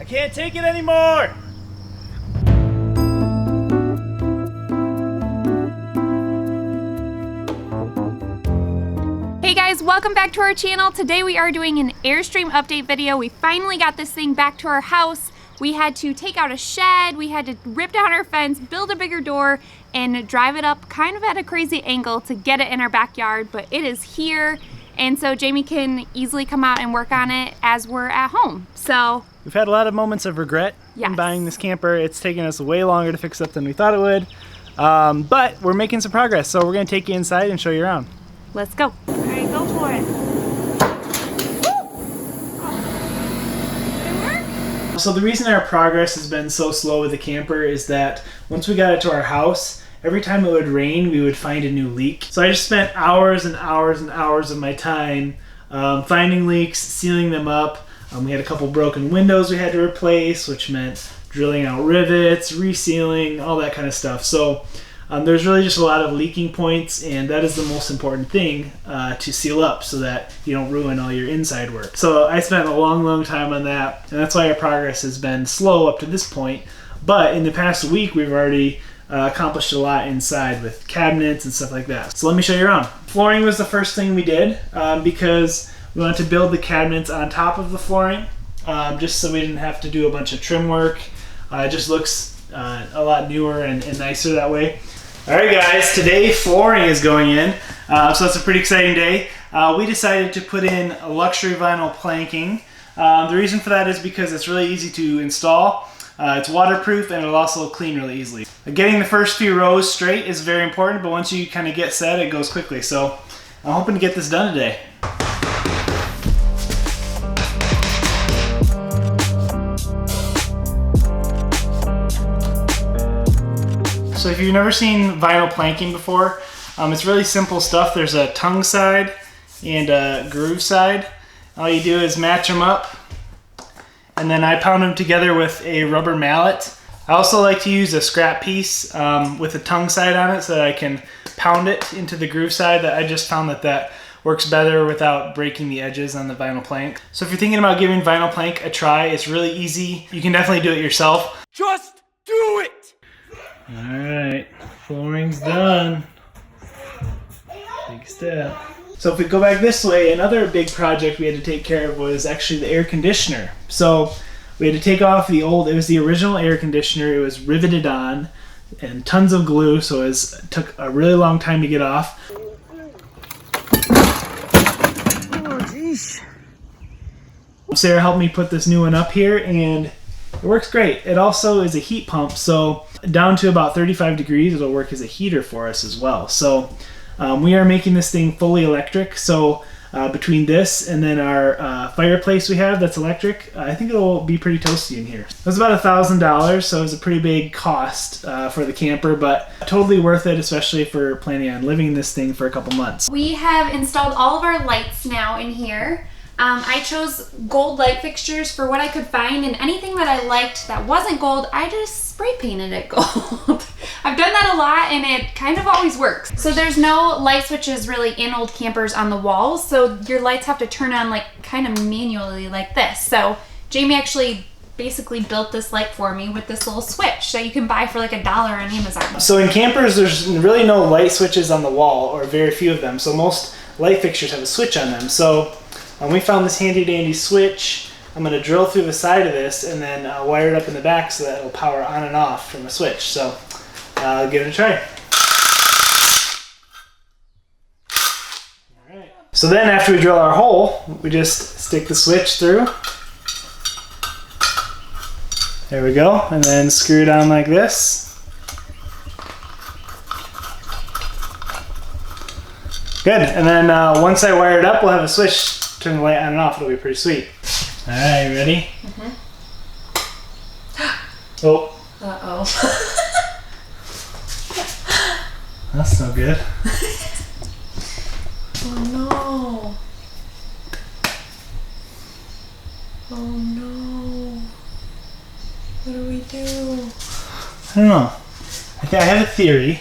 I can't take it anymore! Hey guys, welcome back to our channel. Today we are doing an Airstream update video. We finally got this thing back to our house. We had to take out a shed, we had to rip down our fence, build a bigger door, and drive it up kind of at a crazy angle to get it in our backyard, but it is here. And so Jamie can easily come out and work on it as we're at home. So we've had a lot of moments of regret in buying this camper. It's taken us way longer to fix up than we thought it would. But we're making some progress, so we're gonna take you inside and show you around. Let's go. All right, go for it. So the reason our progress has been so slow with the camper is that once we got it to our house, every time it would rain, we would find a new leak. So I just spent hours and hours and hours of my time finding leaks, sealing them up. We had a couple broken windows we had to replace, which meant drilling out rivets, resealing, all that kind of stuff. So there's really just a lot of leaking points, and that is the most important thing to seal up so that you don't ruin all your inside work. So I spent a long time on that, and that's why our progress has been slow up to this point. But in the past week, we've already accomplished a lot inside with cabinets and stuff like that. So let me show you around. Flooring was the first thing we did because we wanted to build the cabinets on top of the flooring just so we didn't have to do a bunch of trim work. It just looks a lot newer and nicer that way. Alright guys, today flooring is going in, so it's a pretty exciting day. We decided to put in a luxury vinyl planking. The reason for that is because it's really easy to install. It's waterproof and it'll also clean really easily. Getting the first few rows straight is very important, but once you kind of get set, it goes quickly. So I'm hoping to get this done today. So if you've never seen vinyl planking before, it's really simple stuff. There's a tongue side and a groove side. All you do is match them up, and then I pound them together with a rubber mallet. I also like to use a scrap piece with a tongue side on it so that I can pound it into the groove side. I just found that works better without breaking the edges on the vinyl plank. So if you're thinking about giving vinyl plank a try, it's really easy. You can definitely do it yourself. Just do it! Alright, flooring's done. Big step. So if we go back this way, another big project we had to take care of was actually the air conditioner. So we had to take off the old, it was the original air conditioner, it was riveted on and tons of glue, so it took a really long time to get off. Oh geez. Sarah helped me put this new one up here and it works great. It also is a heat pump, so down to about 35 degrees it'll work as a heater for us as well. So we are making this thing fully electric, so between this and then our fireplace we have that's electric, I think it'll be pretty toasty in here. It was about $1,000, so it was a pretty big cost for the camper, but totally worth it, especially if we're planning on living in this thing for a couple months. We have installed all of our lights now in here. I chose gold light fixtures for what I could find, and anything that I liked that wasn't gold, I just spray painted it gold. I've done that a lot and it kind of always works. So there's no light switches really in old campers on the walls, so your lights have to turn on like kind of manually like this. So Jamie actually basically built this light for me with this little switch that you can buy for like $1 on Amazon. So in campers there's really no light switches on the wall, or very few of them, so most light fixtures have a switch on them. So we found this handy dandy switch. I'm going to drill through the side of this and then wire it up in the back so that it'll power on and off from a switch. So I'll give it a try. All right. So then after we drill our hole, we just stick the switch through. There we go. And then screw it on like this. Good. And then once I wire it up, we'll have a switch. Turn the light on and off, it'll be pretty sweet. Alright, ready? Mm-hmm. Oh. Uh-oh. That's no good. Oh no. Oh no. What do we do? I don't know. I have a theory.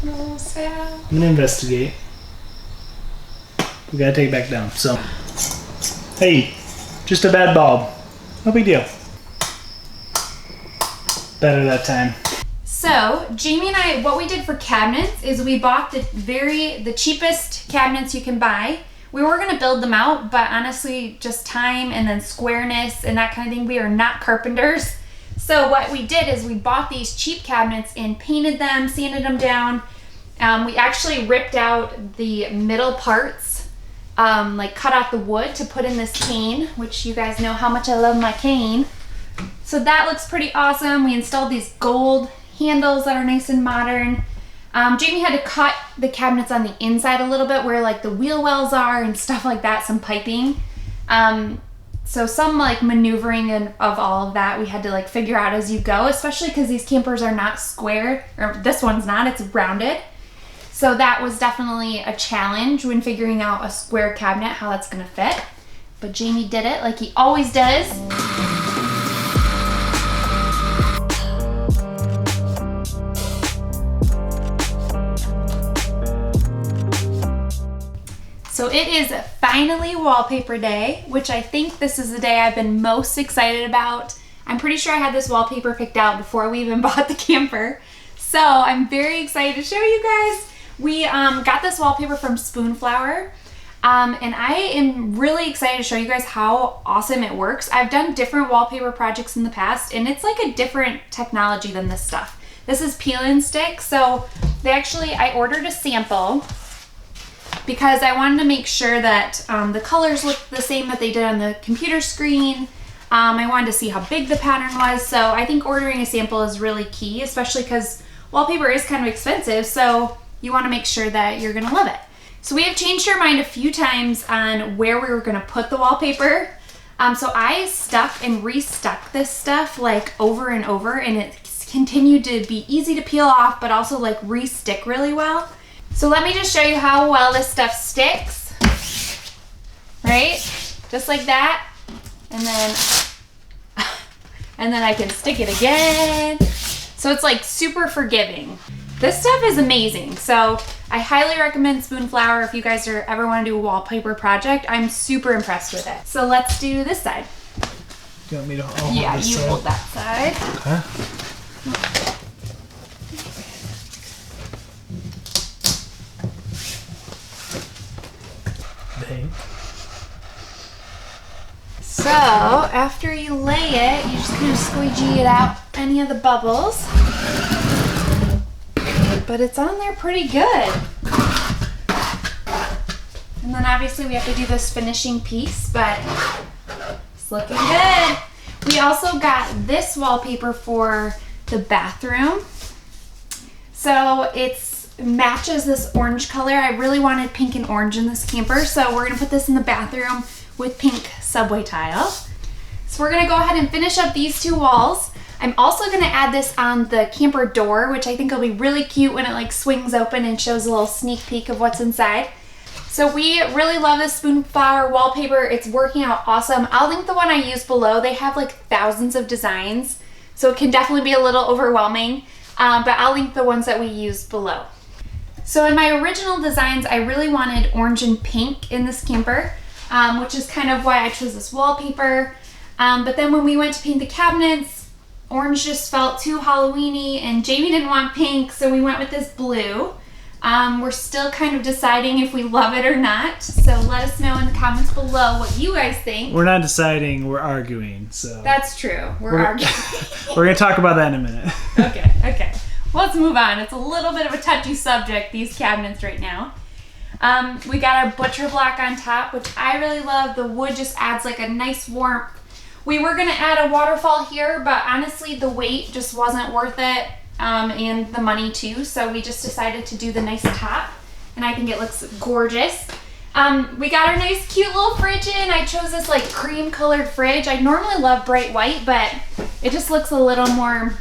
Oh, sad. I'm gonna investigate. We gotta take it back down. So, hey, Just a bad bulb. No big deal. Better that time. So Jamie and I, what we did for cabinets is we bought the cheapest cabinets you can buy. We were gonna build them out, but honestly, just time and then squareness and that kind of thing, we are not carpenters. So what we did is we bought these cheap cabinets and painted them, sanded them down. We actually ripped out the middle parts, like cut out the wood to put in this cane, which you guys know how much I love my cane. So that looks pretty awesome. We installed these gold handles that are nice and modern. Jamie had to cut the cabinets on the inside a little bit where like the wheel wells are and stuff like that, some piping. So some like maneuvering of all of that we had to like figure out as you go, especially because these campers are not square, or this one's not, it's rounded. So that was definitely a challenge when figuring out a square cabinet, how that's gonna fit. But Jamie did it like he always does. So it is finally wallpaper day, which I think this is the day I've been most excited about. I'm pretty sure I had this wallpaper picked out before we even bought the camper. So I'm very excited to show you guys. We got this wallpaper from Spoonflower, and I am really excited to show you guys how awesome it works. I've done different wallpaper projects in the past, and it's like a different technology than this stuff. This is peel and stick, so I ordered a sample because I wanted to make sure that the colors looked the same that they did on the computer screen. I wanted to see how big the pattern was, so I think ordering a sample is really key, especially because wallpaper is kind of expensive, so you want to make sure that you're gonna love it. So we have changed our mind a few times on where we were gonna put the wallpaper. So I stuck and restuck this stuff like over and over, and it continued to be easy to peel off, but also like re-stick really well. So let me just show you how well this stuff sticks, right? Just like that, and then I can stick it again. So it's like super forgiving. This stuff is amazing. So I highly recommend Spoonflower if you guys ever want to do a wallpaper project. I'm super impressed with it. So let's do this side. Do you want me to hold this Yeah, you side? hold that side. Okay. So after you lay it, you just kind of squeegee it out any of the bubbles. But it's on there pretty good. And then obviously we have to do this finishing piece, but it's looking good. We also got this wallpaper for the bathroom. So it matches this orange color. I really wanted pink and orange in this camper, so we're gonna put this in the bathroom with pink subway tile. So we're gonna go ahead and finish up these two walls. I'm also gonna add this on the camper door, which I think will be really cute when it like swings open and shows a little sneak peek of what's inside. So we really love this Spoonflower wallpaper. It's working out awesome. I'll link the one I used below. They have like thousands of designs, so it can definitely be a little overwhelming, but I'll link the ones that we used below. So in my original designs, I really wanted orange and pink in this camper, which is kind of why I chose this wallpaper. But then when we went to paint the cabinets, orange just felt too Halloween-y, and Jamie didn't want pink, so we went with this blue. We're still kind of deciding if we love it or not, so let us know in the comments below what you guys think. We're not deciding, we're arguing, so. That's true, we're arguing. We're gonna talk about that in a minute. Okay. Let's move on. It's a little bit of a touchy subject, these cabinets right now. We got our butcher block on top, which I really love. The wood just adds like a nice warmth. We were gonna add a waterfall here, but honestly the weight just wasn't worth it, and the money too, so we just decided to do the nice top, and I think it looks gorgeous. We got our nice cute little fridge in. I chose this like cream colored fridge. I normally love bright white, but it just looks a little more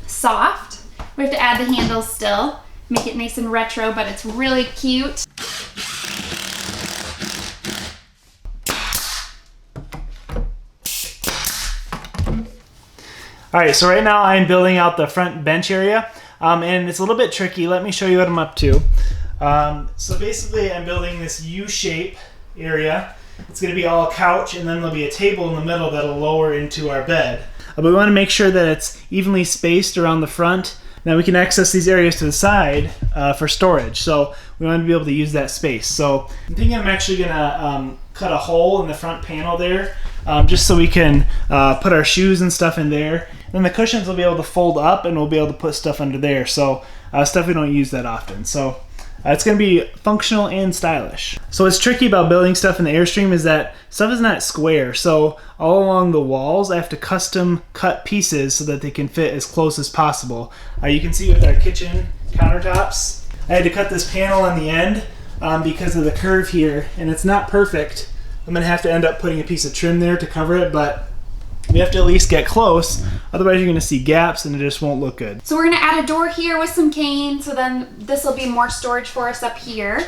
soft. We have to add the handles still, make it nice and retro, but it's really cute. All right, so right now I'm building out the front bench area, and it's a little bit tricky. Let me show you what I'm up to. So basically I'm building this U-shape area, It's going to be all couch, and then there'll be a table in the middle that'll lower into our bed. But we want to make sure that it's evenly spaced around the front. Now we can access these areas to the side for storage, so we want to be able to use that space. So I'm thinking I'm actually going to cut a hole in the front panel there, just so we can put our shoes and stuff in there. Then the cushions will be able to fold up, and we'll be able to put stuff under there. So stuff we don't use that often. So it's going to be functional and stylish. So what's tricky about building stuff in the Airstream is that stuff is not square. So all along the walls, I have to custom cut pieces so that they can fit as close as possible. You can see with our kitchen countertops, I had to cut this panel on the end because of the curve here, and it's not perfect. I'm going to have to end up putting a piece of trim there to cover it, but we have to at least get close, otherwise you're going to see gaps and it just won't look good. So we're going to add a door here with some cane, so then this will be more storage for us up here.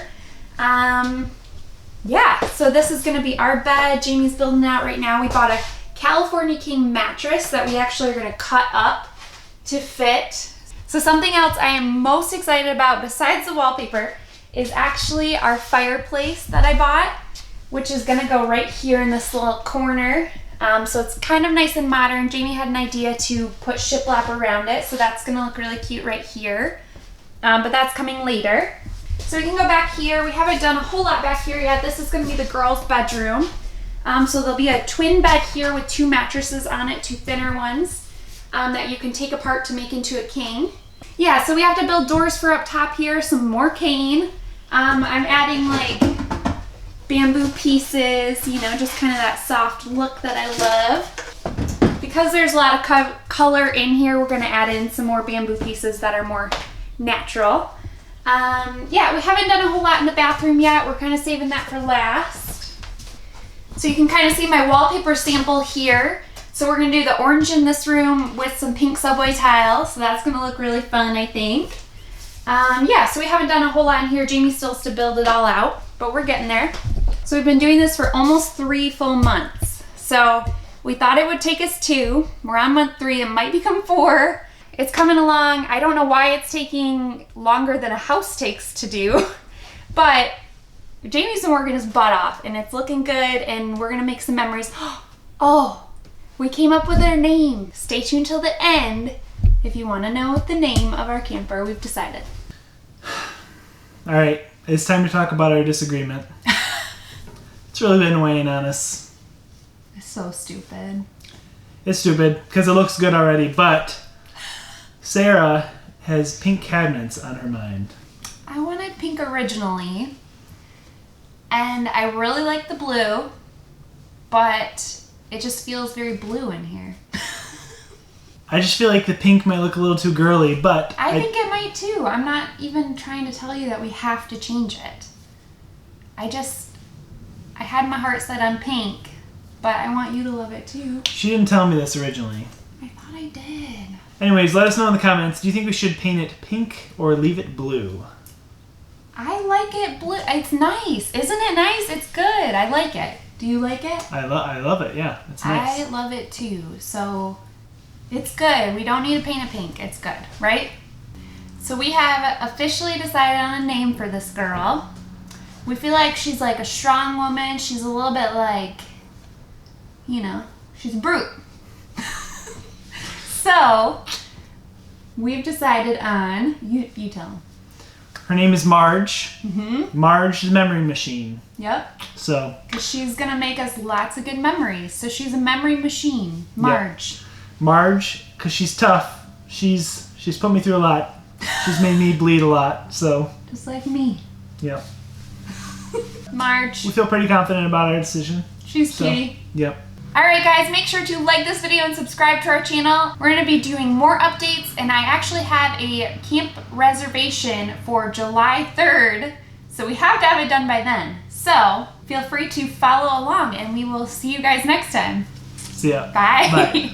Yeah, so this is going to be our bed. Jamie's building that right now. We bought a California King mattress that we actually are going to cut up to fit. So something else I am most excited about besides the wallpaper is actually our fireplace that I bought, which is going to go right here in this little corner. So it's kind of nice and modern. Jamie had an idea to put shiplap around it, so that's gonna look really cute right here. But that's coming later. So we can go back here. We haven't done a whole lot back here yet. This is gonna be the girls' bedroom. So there'll be a twin bed here with 2 mattresses on it, 2 thinner ones, that you can take apart to make into a king. Yeah, so we have to build doors for up top here, some more cane. I'm adding like bamboo pieces, you know, just kind of that soft look that I love. Because there's a lot of color in here, we're going to add in some more bamboo pieces that are more natural. Yeah, we haven't done a whole lot in the bathroom yet. We're kind of saving that for last. So you can kind of see my wallpaper sample here. So we're going to do the orange in this room with some pink subway tiles. So that's going to look really fun, I think. Yeah, so we haven't done a whole lot in here. Jamie still has to build it all out, but we're getting there. So we've been doing this for almost 3 full months. So we thought it would take us 2. We're on month 3. It might become 4. It's coming along. I don't know why it's taking longer than a house takes to do, but Jamie's been working his butt off and it's looking good, and we're gonna make some memories. Oh, we came up with our name. Stay tuned till the end if you want to know the name of our camper. We've decided. All right, it's time to talk about our disagreement. It's really been weighing on us. It's so stupid. It's stupid because it looks good already, but Sarah has pink cabinets on her mind. I wanted pink originally, and I really like the blue, but it just feels very blue in here. I just feel like the pink might look a little too girly, but I think it might too. I'm not even trying to tell you that we have to change it. I had my heart set on pink, but I want you to love it too. She didn't tell me this originally. I thought I did. Anyways, let us know in the comments. Do you think we should paint it pink or leave it blue? I like it blue. It's nice. Isn't it nice? It's good. I like it. Do you like it? I love it, yeah. It's nice. I love it too. So it's good. We don't need to paint it pink. It's good, right? So we have officially decided on a name for this girl. We feel like she's like a strong woman. She's a little bit like, you know, she's a brute. So we've decided on, you tell them. Her name is Marge. Mm-hmm. Marge the Memory Machine. Yep. So. Because she's going to make us lots of good memories. So she's a memory machine. Marge. Yep. Marge, because she's tough. She's put me through a lot. She's made me bleed a lot, so. Just like me. Yep. Marge. We feel pretty confident about our decision. She's cutie. Yep. Alright guys, make sure to like this video and subscribe to our channel. We're going to be doing more updates, and I actually have a camp reservation for July 3rd, so we have to have it done by then. So feel free to follow along, and we will see you guys next time. See ya. Bye. Bye.